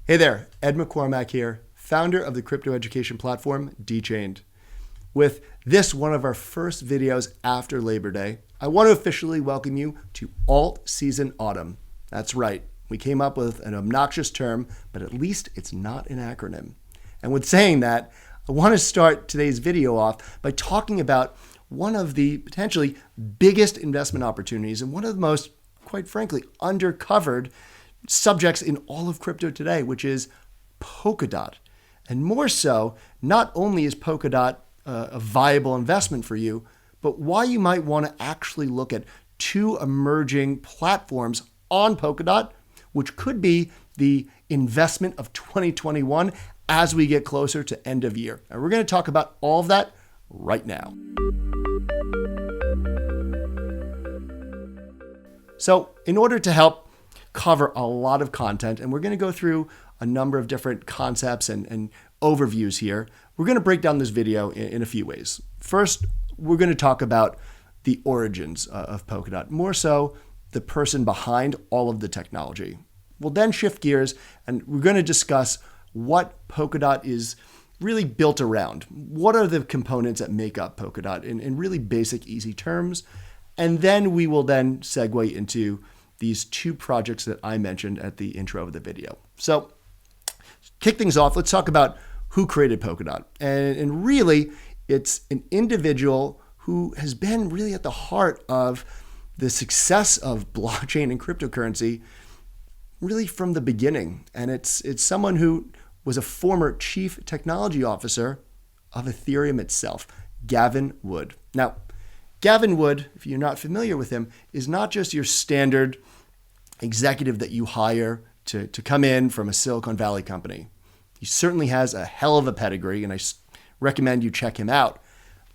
Hey there, Ed McCormack here, founder of the crypto education platform, Dchained. With this one of our first videos after Labor Day, I want to officially welcome you to Alt Season Autumn. That's right, we came up with an obnoxious term, but at least it's not an acronym. And with saying that, I want to start today's video off by talking about one of the potentially biggest investment opportunities and one of the most, quite frankly, undercovered subjects in all of crypto today, which is Polkadot. And more so, not only is Polkadot a viable investment for you, but why you might want to actually look at two emerging platforms on Polkadot, which could be the investment of 2021 as we get closer to end of year. And we're going to talk about all of that right now. So in order to help cover a lot of content, and we're going to go through a number of different concepts and overviews here, we're going to break down this video in a few ways. First, we're going to talk about the origins of Polkadot, more so the person behind all of the technology. We'll then shift gears and we're going to discuss what Polkadot is really built around. What are the components that make up Polkadot in really basic, easy terms? And then we will then segue into these two projects that I mentioned at the intro of the video. So kick things off, let's talk about who created Polkadot. And really, it's an individual who has been really at the heart of the success of blockchain and cryptocurrency really from the beginning. And it's someone who was a former chief technology officer of Ethereum itself, Gavin Wood. Now, Gavin Wood, if you're not familiar with him, is not just your standard executive that you hire to come in from a Silicon Valley company. He certainly has a hell of a pedigree, and I recommend you check him out.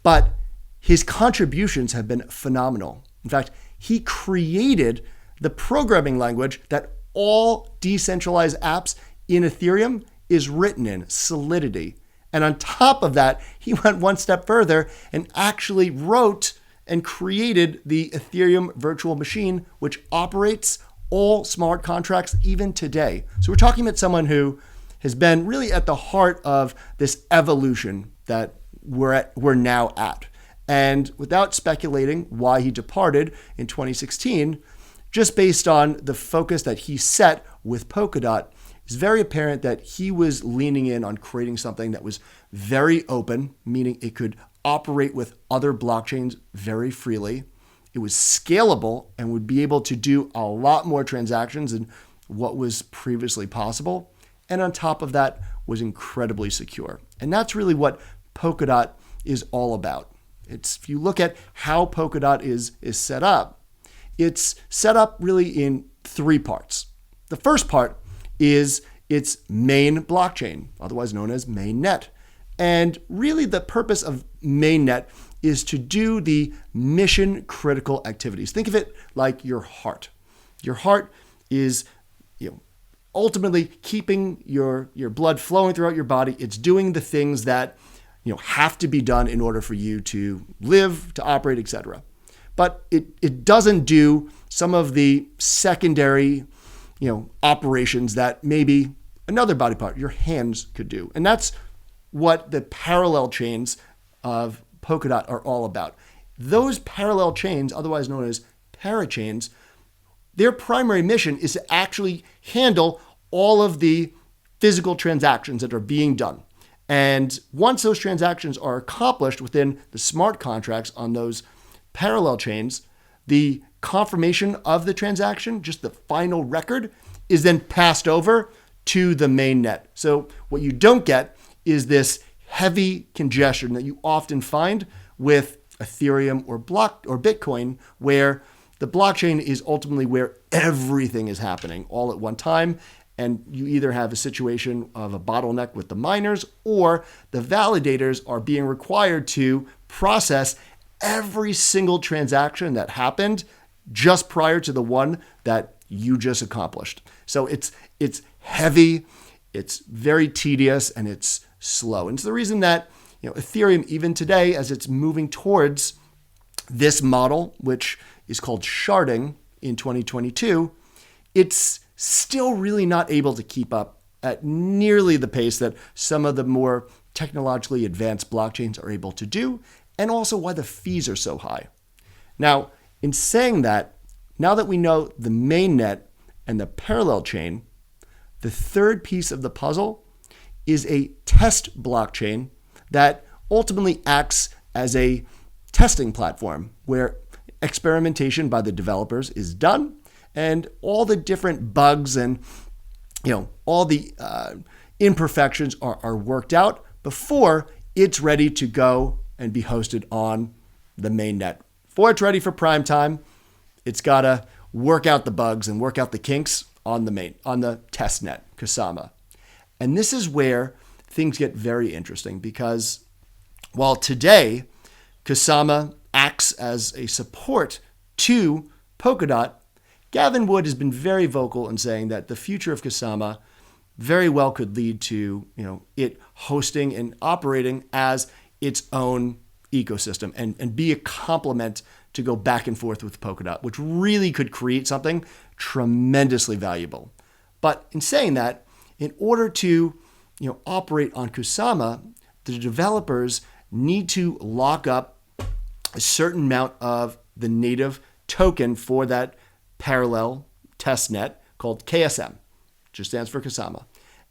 But his contributions have been phenomenal. In fact, he created the programming language that all decentralized apps in Ethereum is written in, Solidity. And on top of that, he went one step further and actually wrote and created the Ethereum virtual machine, which operates all smart contracts even today. So we're talking about someone who has been really at the heart of this evolution that we're now at. And without speculating why he departed in 2016, just based on the focus that he set with Polkadot, it's very apparent that he was leaning in on creating something that was very open, meaning it could operate with other blockchains very freely. It was scalable and would be able to do a lot more transactions than what was previously possible. And on top of that, was incredibly secure. And that's really what Polkadot is all about. If you look at how Polkadot is set up, it's set up really in three parts. The first part is its main blockchain, otherwise known as mainnet. And really the purpose of mainnet is to do the mission critical activities. Think of it like your heart. Your heart is, ultimately keeping your blood flowing throughout your body. It's doing the things that, have to be done in order for you to live, to operate, etc. But it doesn't do some of the secondary, operations that maybe another body part, your hands, could do. And that's what the parallel chains of Polkadot are all about. Those parallel chains, otherwise known as parachains, their primary mission is to actually handle all of the physical transactions that are being done. And once those transactions are accomplished within the smart contracts on those parallel chains, the confirmation of the transaction, just the final record, is then passed over to the mainnet. So what you don't get is this heavy congestion that you often find with Ethereum or Bitcoin, where the blockchain is ultimately where everything is happening all at one time. And you either have a situation of a bottleneck with the miners, or the validators are being required to process every single transaction that happened just prior to the one that you just accomplished. So it's heavy, it's very tedious, and it's slow. And it's the reason that Ethereum, even today, as it's moving towards this model, which is called sharding in 2022, it's still really not able to keep up at nearly the pace that some of the more technologically advanced blockchains are able to do, and also why the fees are so high. Now, in saying that, now that we know the mainnet and the parallel chain, the third piece of the puzzle is a test blockchain that ultimately acts as a testing platform where experimentation by the developers is done and all the different bugs and all the imperfections are worked out before it's ready to go and be hosted on the mainnet. Before it's ready for prime time, it's got to work out the bugs and work out the kinks on the test net, Kusama. And this is where things get very interesting because while today Kusama acts as a support to Polkadot, Gavin Wood has been very vocal in saying that the future of Kusama very well could lead to it hosting and operating as its own ecosystem and be a complement to go back and forth with Polkadot, which really could create something tremendously valuable. But in saying that, in order to operate on Kusama, the developers need to lock up a certain amount of the native token for that parallel test net called KSM, which stands for Kusama.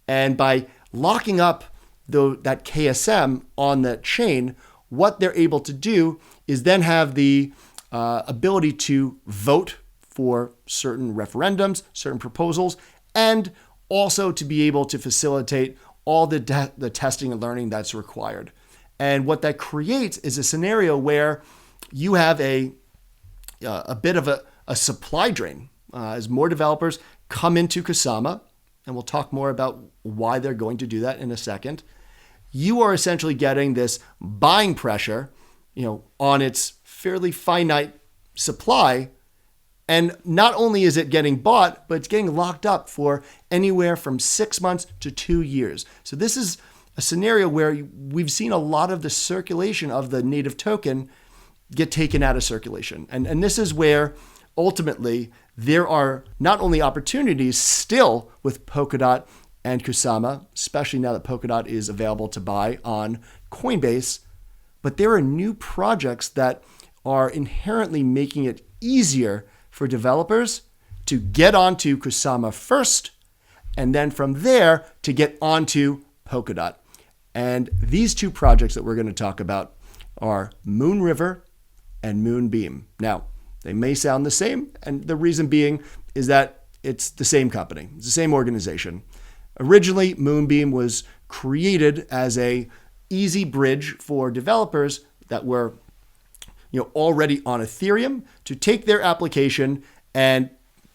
And by locking up that KSM on the chain, what they're able to do is then have the ability to vote for certain referendums, certain proposals, and also to be able to facilitate all the testing and learning that's required. And what that creates is a scenario where you have a bit of a supply drain as more developers come into Kusama, and we'll talk more about why they're going to do that in a second. You are essentially getting this buying pressure, on its fairly finite supply. And not only is it getting bought, but it's getting locked up for anywhere from 6 months to 2 years. So this is a scenario where we've seen a lot of the circulation of the native token get taken out of circulation. And this is where ultimately there are not only opportunities still with Polkadot and Kusama, especially now that Polkadot is available to buy on Coinbase, but there are new projects that are inherently making it easier for developers to get onto Kusama first, and then from there to get onto Polkadot. And these two projects that we're going to talk about are Moonriver and Moonbeam. Now, they may sound the same, and the reason being is that it's the same company. It's the same organization. Originally, Moonbeam was created as a easy bridge for developers that were already on Ethereum to take their application and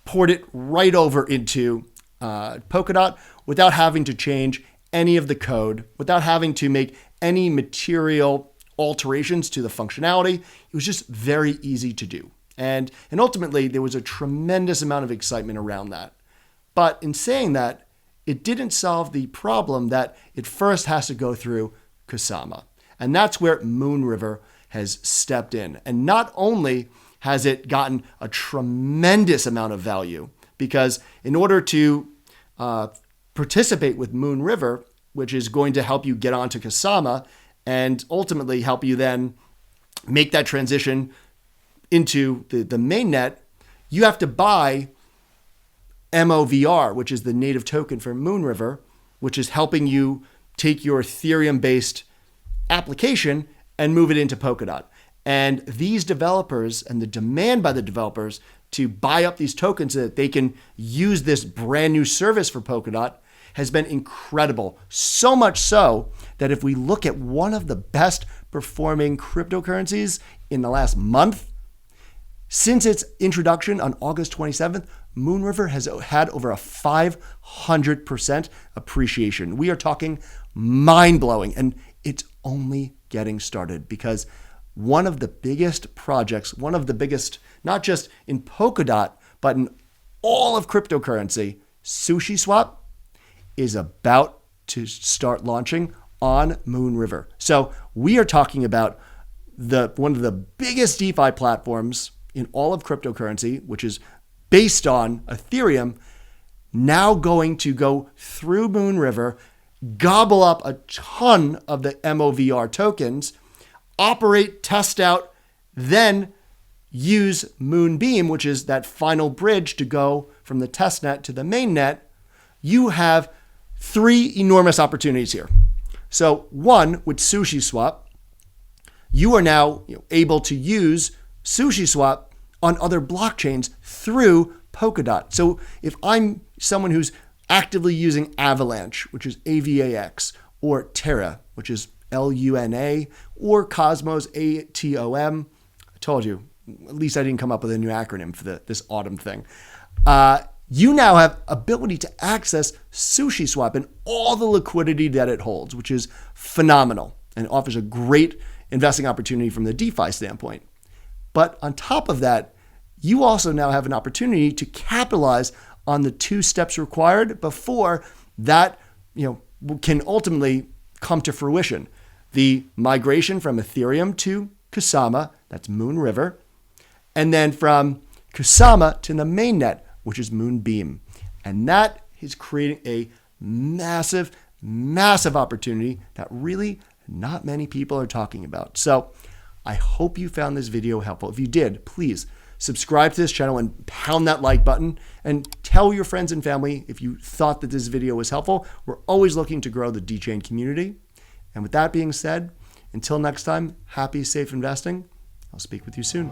port it right over into Polkadot without having to change any of the code, without having to make any material alterations to the functionality. It was just very easy to do. And ultimately, there was a tremendous amount of excitement around that. But in saying that, it didn't solve the problem that it first has to go through Kusama. And that's where Moonriver has stepped in. And not only has it gotten a tremendous amount of value, because in order to participate with Moonriver, which is going to help you get onto Kusama and ultimately help you then make that transition into the mainnet, you have to buy MOVR, which is the native token for Moonriver, which is helping you take your Ethereum-based application and move it into Polkadot. And these developers and the demand by the developers to buy up these tokens so that they can use this brand new service for Polkadot has been incredible. So much so that if we look at one of the best performing cryptocurrencies in the last month, since its introduction on August 27th, Moonriver has had over a 500% appreciation. We are talking mind-blowing, and it's only getting started because one of the biggest projects, one of the biggest, not just in Polkadot, but in all of cryptocurrency, SushiSwap, is about to start launching on Moonriver. So we are talking about one of the biggest DeFi platforms in all of cryptocurrency, which is based on Ethereum, now going to go through Moonriver, gobble up a ton of the MOVR tokens, operate, test out, then use Moonbeam, which is that final bridge to go from the testnet to the mainnet. You have three enormous opportunities here. So one, with SushiSwap, you are now able to use SushiSwap on other blockchains through Polkadot. So if I'm someone who's actively using Avalanche, which is AVAX, or Terra, which is LUNA, or Cosmos, ATOM, I told you, at least I didn't come up with a new acronym for this autumn thing. You now have ability to access SushiSwap and all the liquidity that it holds, which is phenomenal and offers a great investing opportunity from the DeFi standpoint. But on top of that, you also now have an opportunity to capitalize on the two steps required before that can ultimately come to fruition. The migration from Ethereum to Kusama, that's Moonriver, and then from Kusama to the mainnet, which is Moonbeam. And that is creating a massive, massive opportunity that really not many people are talking about. So I hope you found this video helpful. If you did, please subscribe to this channel and pound that like button and tell your friends and family if you thought that this video was helpful. We're always looking to grow the Dchained community. And with that being said, until next time, happy, safe investing. I'll speak with you soon.